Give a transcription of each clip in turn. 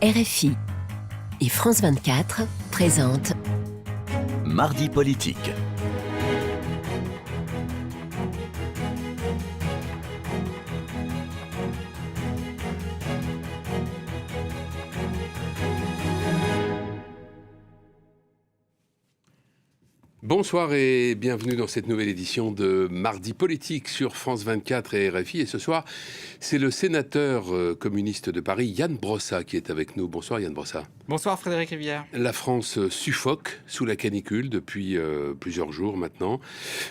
RFI et France 24 présentent Mardi politique. Bonsoir et bienvenue dans cette nouvelle édition de Mardi politique sur France 24 et RFI. Et ce soir, c'est le sénateur communiste de Paris, Ian Brossat, qui est avec nous. Bonsoir Ian Brossat. Bonsoir Frédéric Rivière. La France suffoque sous la canicule depuis plusieurs jours maintenant.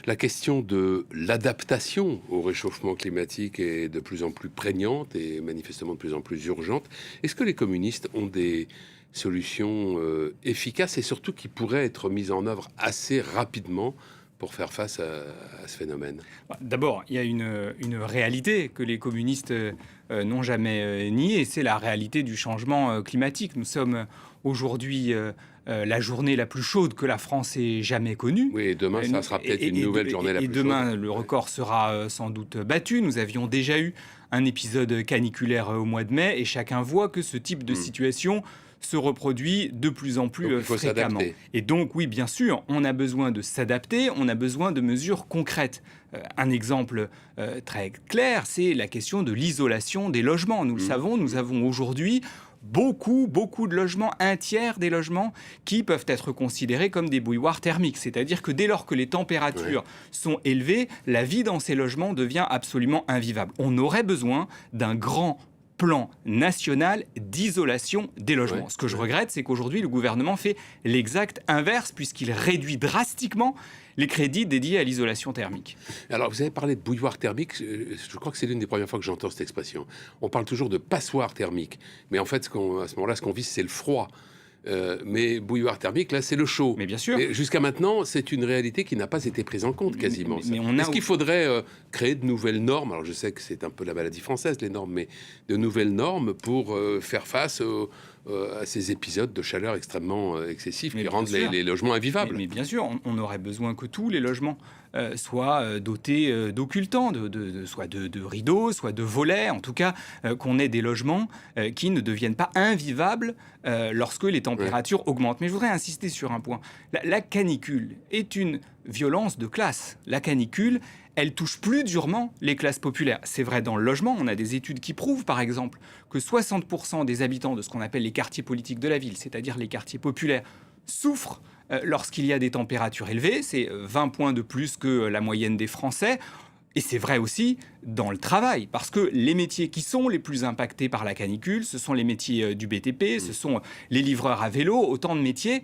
La question de l'adaptation au réchauffement climatique est de plus en plus prégnante et manifestement de plus en plus urgente. Est-ce que les communistes ont des solutions efficaces et surtout qui pourraient être mises en œuvre assez rapidement pour faire face à ce phénomène? D'abord, il y a une réalité que les communistes n'ont jamais niée, c'est la réalité du changement climatique. Nous sommes aujourd'hui la journée la plus chaude que la France ait jamais connue. Oui, et demain, ça sera peut-être une nouvelle journée la plus chaude. Et demain, le record sera sans doute battu. Nous avions déjà eu un épisode caniculaire au mois de mai et chacun voit que ce type de situation se reproduit de plus en plus fréquemment. Et donc, oui, bien sûr, on a besoin de s'adapter, on a besoin de mesures concrètes. Un exemple très clair, c'est la question de l'isolation des logements. Nous le savons, nous avons aujourd'hui beaucoup de logements, un tiers des logements qui peuvent être considérés comme des bouilloires thermiques. C'est-à-dire que dès lors que les températures sont élevées, la vie dans ces logements devient absolument invivable. On aurait besoin d'un grand plan national d'isolation des logements. Ce que je regrette, c'est qu'aujourd'hui, le gouvernement fait l'exact inverse, puisqu'il réduit drastiquement les crédits dédiés à l'isolation thermique. Alors, vous avez parlé de bouilloire thermique. Je crois que c'est l'une des premières fois que j'entends cette expression. On parle toujours de passoire thermique. Mais en fait, à ce moment-là, ce qu'on vise, c'est le froid. Mais bouilloire thermique, là, c'est le chaud. Mais bien sûr. Et jusqu'à maintenant, c'est une réalité qui n'a pas été prise en compte quasiment. Est-ce qu'il faudrait créer de nouvelles normes? Alors, je sais que c'est un peu la maladie française, les normes, mais de nouvelles normes pour faire face à ces épisodes de chaleur extrêmement excessifs qui rendent les logements invivables. Mais bien sûr, on aurait besoin que tous les logements soient dotés d'occultants, soit de rideaux, soit de volets, en tout cas qu'on ait des logements qui ne deviennent pas invivables lorsque les températures augmentent. Mais je voudrais insister sur un point. La canicule est une violence de classe. La canicule, elle touche plus durement les classes populaires. C'est vrai dans le logement, on a des études qui prouvent par exemple que 60% des habitants de ce qu'on appelle les quartiers politiques de la ville, c'est-à-dire les quartiers populaires, souffrent lorsqu'il y a des températures élevées. C'est 20 points de plus que la moyenne des Français. Et c'est vrai aussi dans le travail, parce que les métiers qui sont les plus impactés par la canicule, ce sont les métiers du BTP, ce sont les livreurs à vélo, autant de métiers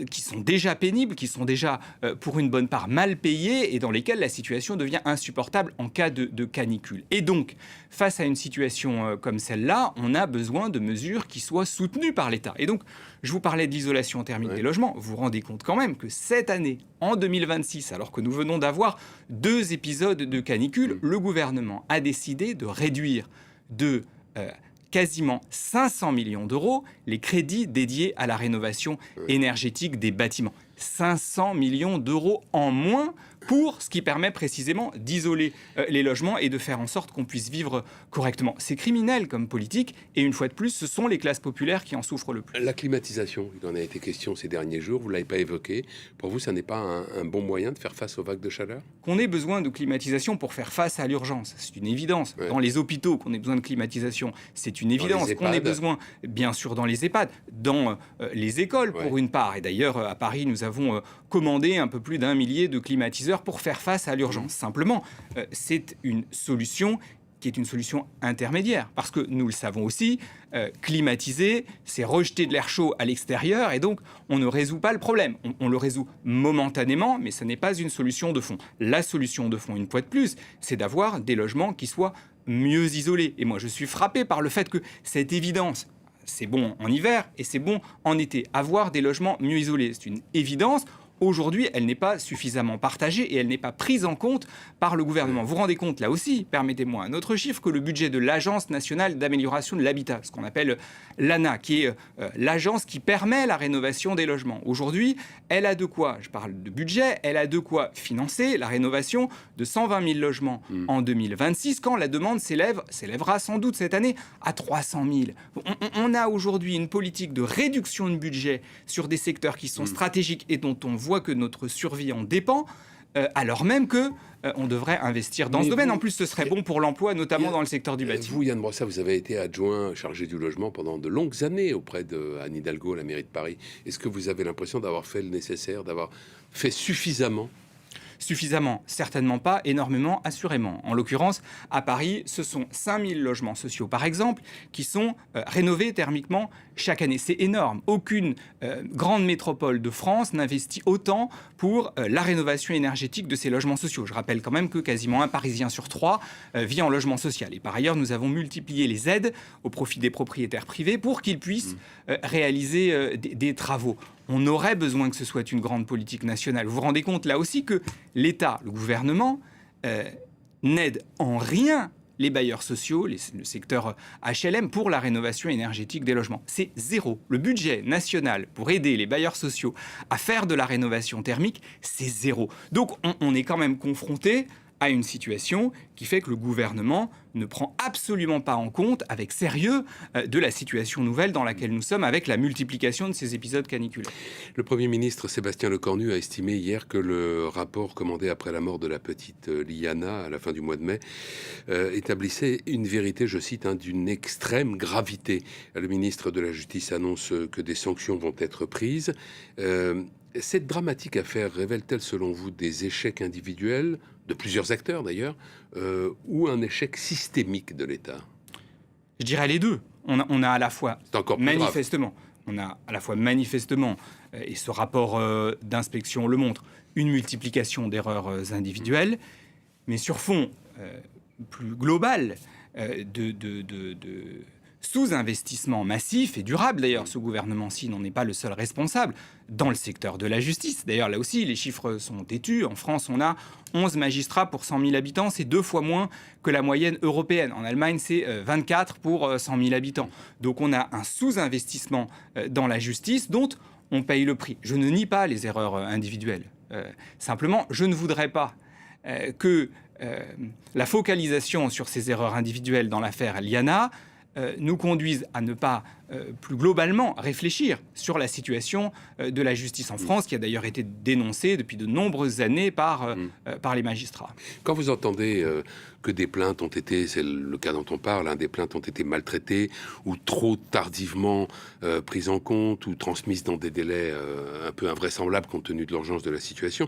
qui sont déjà pénibles, qui sont déjà pour une bonne part mal payés et dans lesquels la situation devient insupportable en cas de canicule. Et donc, face à une situation comme celle-là, on a besoin de mesures qui soient soutenues par l'État. Et donc, je vous parlais de l'isolation thermique des logements. Vous vous rendez compte quand même que cette année, en 2026, alors que nous venons d'avoir 2 épisodes de canicule, le gouvernement a décidé de réduire de quasiment 500 millions d'euros les crédits dédiés à la rénovation énergétique des bâtiments. 500 millions d'euros en moins pour ce qui permet précisément d'isoler les logements et de faire en sorte qu'on puisse vivre correctement. C'est criminel comme politique et une fois de plus, ce sont les classes populaires qui en souffrent le plus. La climatisation, il en a été question ces derniers jours, vous ne l'avez pas évoqué. Pour vous, ça n'est pas un bon moyen de faire face aux vagues de chaleur? Qu'on ait besoin de climatisation pour faire face à l'urgence, c'est une évidence. Dans les hôpitaux, qu'on ait besoin de climatisation, c'est une évidence. Qu'on ait besoin, bien sûr, dans les EHPAD, dans les écoles pour une part. Et d'ailleurs, à Paris, nous avons commandé un peu plus d'1 millier de climatiseurs pour faire face à l'urgence. Simplement, c'est une solution qui est une solution intermédiaire. Parce que nous le savons aussi, climatiser, c'est rejeter de l'air chaud à l'extérieur et donc on ne résout pas le problème. On le résout momentanément, mais ce n'est pas une solution de fond. La solution de fond, une fois de plus, c'est d'avoir des logements qui soient mieux isolés. Et moi, je suis frappé par le fait que cette évidence, c'est bon en hiver et c'est bon en été. Avoir des logements mieux isolés, c'est une évidence. aujourd'hui, elle n'est pas suffisamment partagée et elle n'est pas prise en compte par le gouvernement. Vous vous rendez compte, là aussi, permettez-moi un autre chiffre, que le budget de l'Agence nationale d'amélioration de l'habitat, ce qu'on appelle l'ANA, qui est l'agence qui permet la rénovation des logements. Aujourd'hui, elle a de quoi, je parle de budget, elle a de quoi financer la rénovation de 120 000 logements en 2026, quand la demande s'élèvera sans doute cette année à 300 000. On a aujourd'hui une politique de réduction de budget sur des secteurs qui sont stratégiques et dont on voit que notre survie en dépend, alors même que on devrait investir dans ce domaine. En plus, ce serait bon pour l'emploi, notamment dans le secteur du bâtiment. Vous, Yann Brossat, vous avez été adjoint chargé du logement pendant de longues années auprès d'Anne Hidalgo à la mairie de Paris. Est-ce que vous avez l'impression d'avoir fait le nécessaire, d'avoir fait suffisamment ? Suffisamment, certainement pas, énormément, assurément. En l'occurrence, à Paris, ce sont 5000 logements sociaux, par exemple, qui sont rénovés thermiquement chaque année. C'est énorme. Aucune grande métropole de France n'investit autant pour la rénovation énergétique de ces logements sociaux. Je rappelle quand même que quasiment un Parisien sur 3 vit en logement social. Et par ailleurs, nous avons multiplié les aides au profit des propriétaires privés pour qu'ils puissent réaliser des travaux. On aurait besoin que ce soit une grande politique nationale. Vous vous rendez compte là aussi que l'État, le gouvernement, n'aide en rien les bailleurs sociaux, le secteur HLM, pour la rénovation énergétique des logements. C'est zéro. Le budget national pour aider les bailleurs sociaux à faire de la rénovation thermique, c'est zéro. Donc on est quand même confronté à une situation qui fait que le gouvernement ne prend absolument pas en compte avec sérieux de la situation nouvelle dans laquelle nous sommes avec la multiplication de ces épisodes caniculaires. Le Premier ministre Sébastien Lecornu a estimé hier que le rapport commandé après la mort de la petite Liana à la fin du mois de mai établissait une vérité, je cite, d'une extrême gravité. Le ministre de la Justice annonce que des sanctions vont être prises. Cette dramatique affaire révèle-t-elle selon vous des échecs individuels, de plusieurs acteurs d'ailleurs, ou un échec systémique de l'État ? Je dirais les deux. On a à la fois manifestement, et ce rapport d'inspection le montre, une multiplication d'erreurs individuelles, mais sur fond plus global de sous-investissement massif et durable. D'ailleurs, ce gouvernement-ci n'en est pas le seul responsable dans le secteur de la justice. D'ailleurs, là aussi, les chiffres sont têtus. En France, on a 11 magistrats pour 100 000 habitants. C'est 2 fois moins que la moyenne européenne. En Allemagne, c'est 24 pour 100 000 habitants. Donc, on a un sous-investissement dans la justice dont on paye le prix. Je ne nie pas les erreurs individuelles. Simplement, je ne voudrais pas que la focalisation sur ces erreurs individuelles dans l'affaire Liana nous conduisent à ne pas plus globalement réfléchir sur la situation de la justice en France, qui a d'ailleurs été dénoncée depuis de nombreuses années par les magistrats. Quand vous entendez que des plaintes ont été, c'est le cas dont on parle, des plaintes ont été maltraitées ou trop tardivement prises en compte ou transmises dans des délais un peu invraisemblables compte tenu de l'urgence de la situation,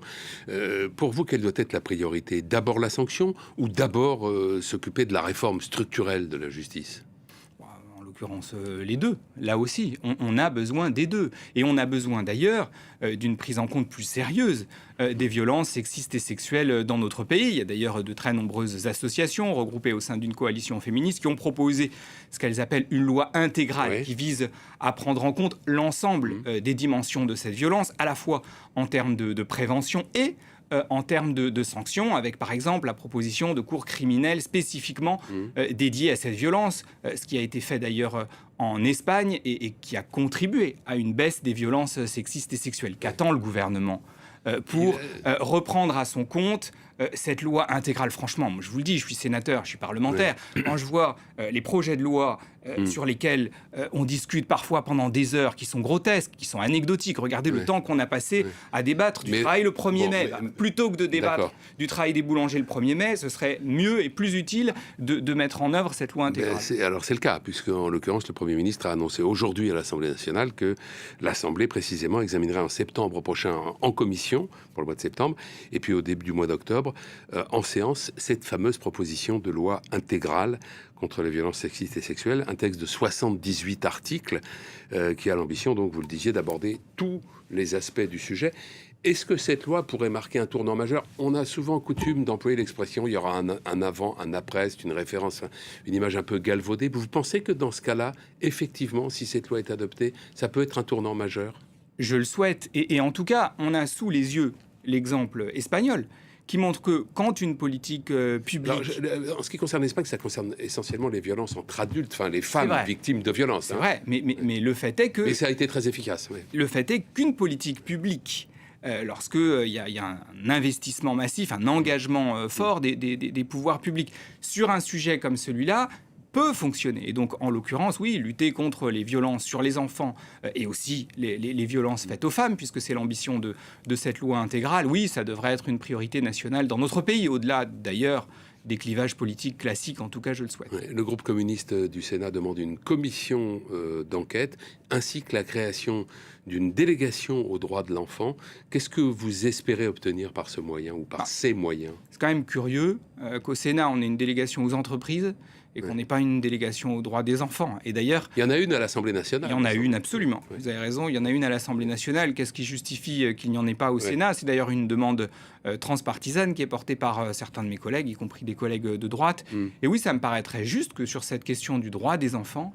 pour vous, quelle doit être la priorité ? D'abord la sanction ou d'abord s'occuper de la réforme structurelle de la justice ? Les deux. Là aussi, on a besoin des deux. Et on a besoin d'ailleurs d'une prise en compte plus sérieuse des violences sexistes et sexuelles dans notre pays. Il y a d'ailleurs de très nombreuses associations regroupées au sein d'une coalition féministe qui ont proposé ce qu'elles appellent une loi intégrale qui vise à prendre en compte l'ensemble des dimensions de cette violence, à la fois en termes de prévention et en termes de sanctions, avec par exemple la proposition de cours criminelles spécifiquement dédiées à cette violence, ce qui a été fait d'ailleurs en Espagne et qui a contribué à une baisse des violences sexistes et sexuelles. Qu'attend le gouvernement pour reprendre à son compte cette loi intégrale? Franchement, moi, je vous le dis, je suis sénateur, je suis parlementaire. Quand je vois les projets de loi sur lesquels on discute parfois pendant des heures, qui sont grotesques, qui sont anecdotiques. Regardez le temps qu'on a passé à débattre du travail le 1er mai. Plutôt que de débattre du travail des boulangers le 1er mai, ce serait mieux et plus utile de mettre en œuvre cette loi intégrale. C'est le cas, puisque en l'occurrence, le Premier ministre a annoncé aujourd'hui à l'Assemblée nationale que l'Assemblée, précisément, examinerait en septembre prochain en commission, pour le mois de septembre, et puis au début du mois d'octobre, en séance, cette fameuse proposition de loi intégrale contre les violences sexistes et sexuelles, un texte de 78 articles qui a l'ambition, donc vous le disiez, d'aborder tous les aspects du sujet. Est-ce que cette loi pourrait marquer un tournant majeur ? On a souvent coutume d'employer l'expression « il y aura un avant, un après », c'est une référence, une image un peu galvaudée. Vous pensez que dans ce cas-là, effectivement, si cette loi est adoptée, ça peut être un tournant majeur ? Je le souhaite. Et en tout cas, on a sous les yeux l'exemple espagnol qui montre que quand une politique publique... Alors, en ce qui concerne l'Espagne, ça concerne essentiellement les violences entre adultes, enfin les femmes victimes de violences. C'est vrai, mais le fait est que... Mais ça a été très efficace, oui. Le fait est qu'une politique publique, lorsqu'il y a un investissement massif, un engagement fort des pouvoirs publics sur un sujet comme celui-là, peut fonctionner. Et donc, en l'occurrence, oui, lutter contre les violences sur les enfants et aussi les violences faites aux femmes, puisque c'est l'ambition de cette loi intégrale, oui, ça devrait être une priorité nationale dans notre pays, au-delà d'ailleurs des clivages politiques classiques, en tout cas je le souhaite. Le groupe communiste du Sénat demande une commission d'enquête, ainsi que la création d'une délégation aux droits de l'enfant. Qu'est-ce que vous espérez obtenir par ce moyen ou par ces moyens ? C'est quand même curieux qu'au Sénat, on ait une délégation aux entreprises et qu'on n'ait pas une délégation aux droits des enfants. Et d'ailleurs... Il y en a une à l'Assemblée nationale. Il y en a une, absolument. Vous avez raison, il y en a une à l'Assemblée nationale. Qu'est-ce qui justifie qu'il n'y en ait pas au Sénat ? C'est d'ailleurs une demande transpartisane qui est portée par certains de mes collègues, y compris des collègues de droite. Et oui, ça me paraît très juste que sur cette question du droit des enfants,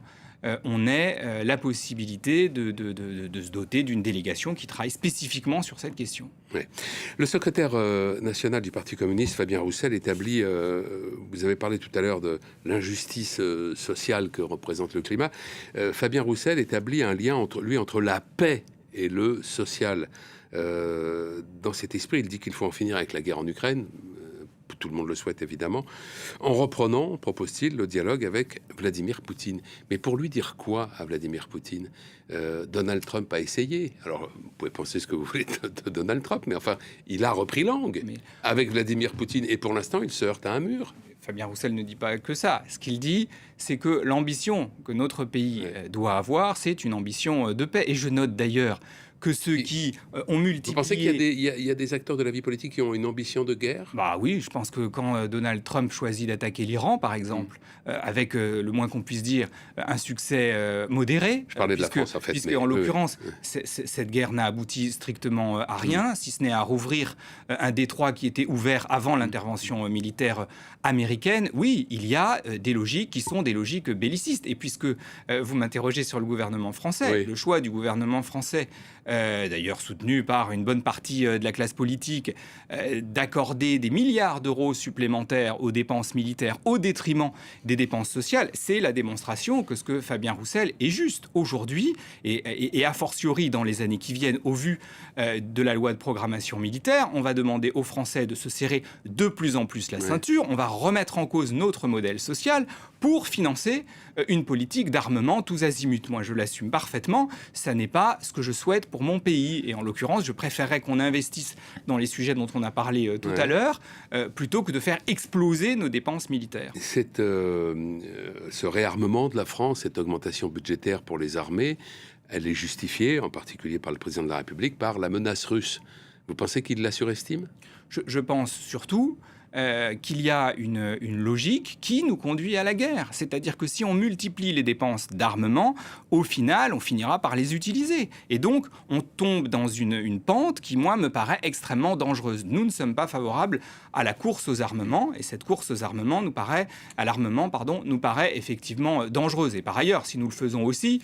on ait la possibilité de se doter d'une délégation qui travaille spécifiquement sur cette question. Ouais. Le secrétaire national du Parti communiste, Fabien Roussel, établit, vous avez parlé tout à l'heure de l'injustice sociale que représente le climat, Fabien Roussel établit un lien entre la paix et le social. Dans cet esprit, il dit qu'il faut en finir avec la guerre en Ukraine. Tout le monde le souhaite évidemment, en reprenant, propose-t-il, le dialogue avec Vladimir Poutine. Mais pour lui dire quoi à Vladimir Poutine ? Donald Trump a essayé. Alors, vous pouvez penser ce que vous voulez de Donald Trump, mais enfin, il a repris langue avec Vladimir Poutine, et pour l'instant, il se heurte à un mur. Fabien Roussel ne dit pas que ça. Ce qu'il dit, c'est que l'ambition que notre pays doit avoir, c'est une ambition de paix. Et je note d'ailleurs que ceux qui ont multiplié... Vous pensez qu'il y a des acteurs de la vie politique qui ont une ambition de guerre ? Bah oui, je pense que quand Donald Trump choisit d'attaquer l'Iran, par exemple, avec le moins qu'on puisse dire un succès modéré... Je parlais de la France, en fait. Puisque, en l'occurrence, cette guerre n'a abouti strictement à rien, si ce n'est à rouvrir un détroit qui était ouvert avant l'intervention militaire américaine. Oui, il y a des logiques qui sont des logiques bellicistes. Et puisque vous m'interrogez sur le gouvernement français, le choix du gouvernement français... d'ailleurs soutenu par une bonne partie de la classe politique, d'accorder des milliards d'euros supplémentaires aux dépenses militaires au détriment des dépenses sociales, c'est la démonstration que ce que Fabien Roussel est juste aujourd'hui, et a fortiori dans les années qui viennent, au vu de la loi de programmation militaire. On va demander aux Français de se serrer de plus en plus la ceinture, on va remettre en cause notre modèle social pour financer une politique d'armement tous azimuts. Moi, je l'assume parfaitement, ça n'est pas ce que je souhaite pour mon pays. Et en l'occurrence, je préférerais qu'on investisse dans les sujets dont on a parlé tout à l'heure, plutôt que de faire exploser nos dépenses militaires. Ce réarmement de la France, cette augmentation budgétaire pour les armées, elle est justifiée, en particulier par le président de la République, par la menace russe. Vous pensez qu'il la surestime ? Je pense surtout qu'il y a une logique qui nous conduit à la guerre. C'est-à-dire que si on multiplie les dépenses d'armement, au final, on finira par les utiliser. Et donc, on tombe dans une pente qui, moi, me paraît extrêmement dangereuse. Nous ne sommes pas favorables à la course aux armements, et cette course aux armements nous paraît effectivement dangereuse. Et par ailleurs, si nous le faisons aussi,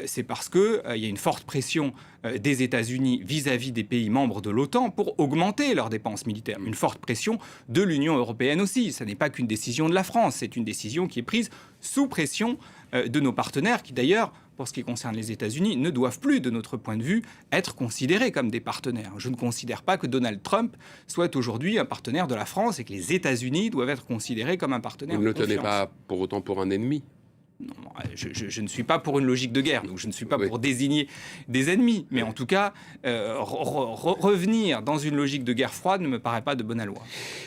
c'est parce qu'il y a une forte pression des États-Unis vis-à-vis des pays membres de l'OTAN pour augmenter leurs dépenses militaires. Une forte pression de l'Union européenne aussi. Ce n'est pas qu'une décision de la France, c'est une décision qui est prise sous pression de nos partenaires qui d'ailleurs, pour ce qui concerne les États-Unis, ne doivent plus, de notre point de vue, être considérés comme des partenaires. Je ne considère pas que Donald Trump soit aujourd'hui un partenaire de la France et que les États-Unis doivent être considérés comme un partenaire de confiance. Vous ne le tenez pas pour autant pour un ennemi ? Non, je ne suis pas pour une logique de guerre, donc je ne suis pas pour désigner des ennemis. Mais en tout cas, revenir dans une logique de guerre froide ne me paraît pas de bonne loi.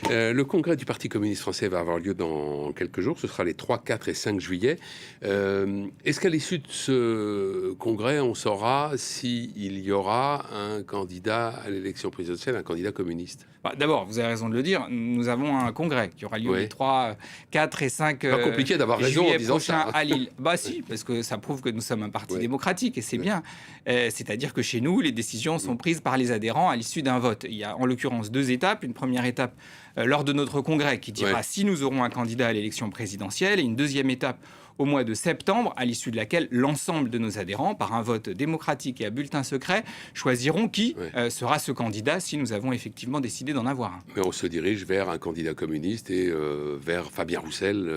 Le congrès du Parti communiste français va avoir lieu dans quelques jours. Ce sera les 3, 4 et 5 juillet. Est-ce qu'à l'issue de ce congrès, on saura s'il y aura un candidat à l'élection présidentielle, un candidat communiste ? D'abord, vous avez raison de le dire, nous avons un congrès qui aura lieu les 3, 4 et 5 pas compliqué d'avoir raison en disant ça. À Lille. Bah si, parce que ça prouve que nous sommes un parti démocratique et c'est bien. C'est-à-dire que chez nous, les décisions sont prises par les adhérents à l'issue d'un vote. Il y a en l'occurrence 2 étapes. Une première étape lors de notre congrès qui dira si nous aurons un candidat à l'élection présidentielle et une deuxième étape au mois de septembre, à l'issue de laquelle l'ensemble de nos adhérents, par un vote démocratique et à bulletin secret, choisiront qui sera ce candidat si nous avons effectivement décidé d'en avoir un. Mais on se dirige vers un candidat communiste et vers Fabien Roussel,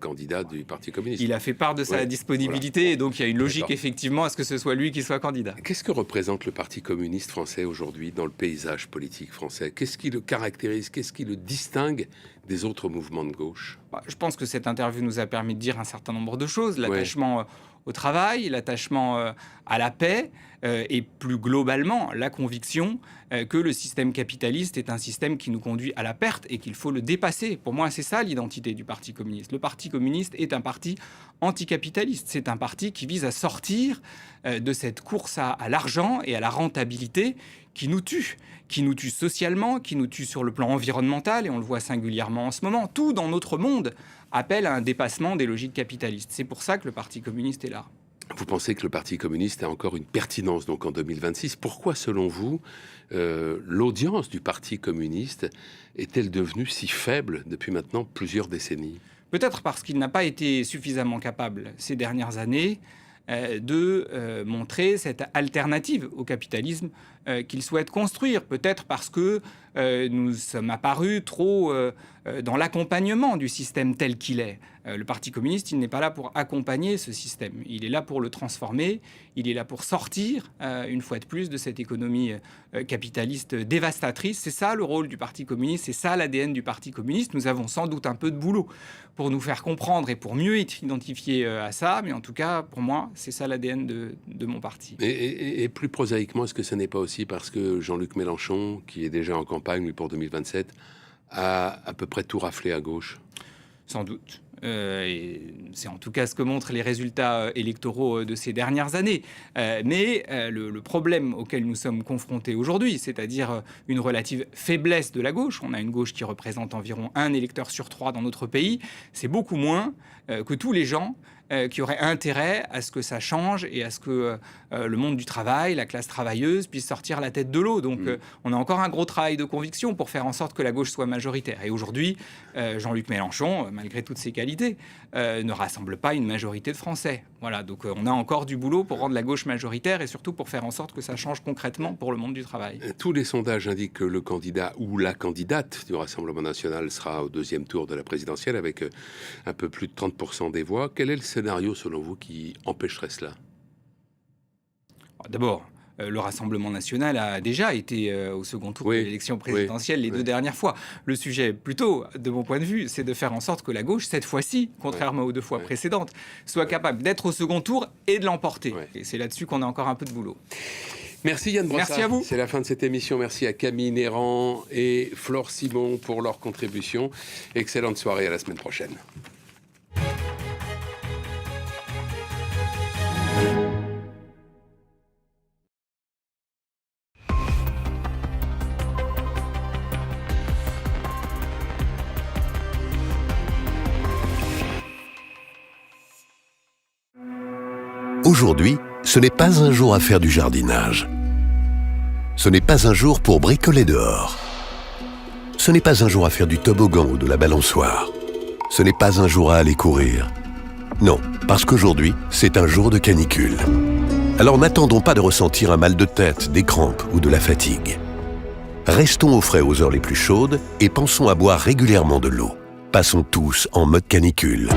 candidat du Parti communiste. Il a fait part de sa disponibilité, et donc il y a une logique effectivement à ce que ce soit lui qui soit candidat. Qu'est-ce que représente le Parti communiste français aujourd'hui dans le paysage politique français? Qu'est-ce qui le caractérise? Qu'est-ce qui le distingue des autres mouvements de gauche? Je pense que cette interview nous a permis de dire un certain nombre de choses. L'attachement au travail, l'attachement à la paix et plus globalement la conviction que le système capitaliste est un système qui nous conduit à la perte et qu'il faut le dépasser. Pour moi, c'est ça l'identité du Parti communiste. Le Parti communiste est un parti anticapitaliste. C'est un parti qui vise à sortir de cette course à l'argent et à la rentabilité qui nous tue socialement, qui nous tue sur le plan environnemental, et on le voit singulièrement en ce moment. Tout dans notre monde appelle à un dépassement des logiques capitalistes. C'est pour ça que le Parti communiste est là. Vous pensez que le Parti communiste a encore une pertinence donc en 2026 ? Pourquoi, selon vous, l'audience du Parti communiste est-elle devenue si faible depuis maintenant plusieurs décennies ? Peut-être parce qu'il n'a pas été suffisamment capable ces dernières années de montrer cette alternative au capitalisme qu'il souhaite construire. Peut-être parce que nous sommes apparus trop dans l'accompagnement du système tel qu'il est. Le Parti communiste, il n'est pas là pour accompagner ce système. Il est là pour le transformer. Il est là pour sortir, une fois de plus, de cette économie capitaliste dévastatrice. C'est ça le rôle du Parti communiste. C'est ça l'ADN du Parti communiste. Nous avons sans doute un peu de boulot pour nous faire comprendre et pour mieux être identifiés à ça. Mais en tout cas, pour moi, c'est ça l'ADN de mon parti. Et plus prosaïquement, est-ce que ce n'est pas aussi parce que Jean-Luc Mélenchon, qui est déjà en campagne, lui, pour 2027, a à peu près tout raflé à gauche ? Sans doute. Et c'est en tout cas ce que montrent les résultats électoraux de ces dernières années. Mais le problème auquel nous sommes confrontés aujourd'hui, c'est-à-dire une relative faiblesse de la gauche, on a une gauche qui représente environ 1 électeur sur 3 dans notre pays, c'est beaucoup moins que tous les gens qui auraient intérêt à ce que ça change et à ce que le monde du travail, la classe travailleuse, puisse sortir la tête de l'eau. Donc on a encore un gros travail de conviction pour faire en sorte que la gauche soit majoritaire. Et aujourd'hui, Jean-Luc Mélenchon, malgré toutes ses qualités, ne rassemble pas une majorité de Français. Voilà, donc on a encore du boulot pour rendre la gauche majoritaire et surtout pour faire en sorte que ça change concrètement pour le monde du travail. Tous les sondages indiquent que le candidat ou la candidate du Rassemblement national sera au 2e tour de la présidentielle avec un peu plus de 30% des voix. Quel est le scénario, selon vous, qui empêcherait cela ? D'abord, le Rassemblement national a déjà été au second tour de l'élection présidentielle les 2 dernières fois. Le sujet, plutôt, de mon point de vue, c'est de faire en sorte que la gauche, cette fois-ci, contrairement aux 2 fois précédentes, soit capable d'être au second tour et de l'emporter. Et c'est là-dessus qu'on a encore un peu de boulot. Merci Yann Brossard. Merci à vous. C'est la fin de cette émission. Merci à Camille Néran et Flore Simon pour leur contribution. Excellente soirée, à la semaine prochaine. Aujourd'hui, ce n'est pas un jour à faire du jardinage. Ce n'est pas un jour pour bricoler dehors. Ce n'est pas un jour à faire du toboggan ou de la balançoire. Ce n'est pas un jour à aller courir. Non, parce qu'aujourd'hui, c'est un jour de canicule. Alors n'attendons pas de ressentir un mal de tête, des crampes ou de la fatigue. Restons au frais aux heures les plus chaudes et pensons à boire régulièrement de l'eau. Passons tous en mode canicule.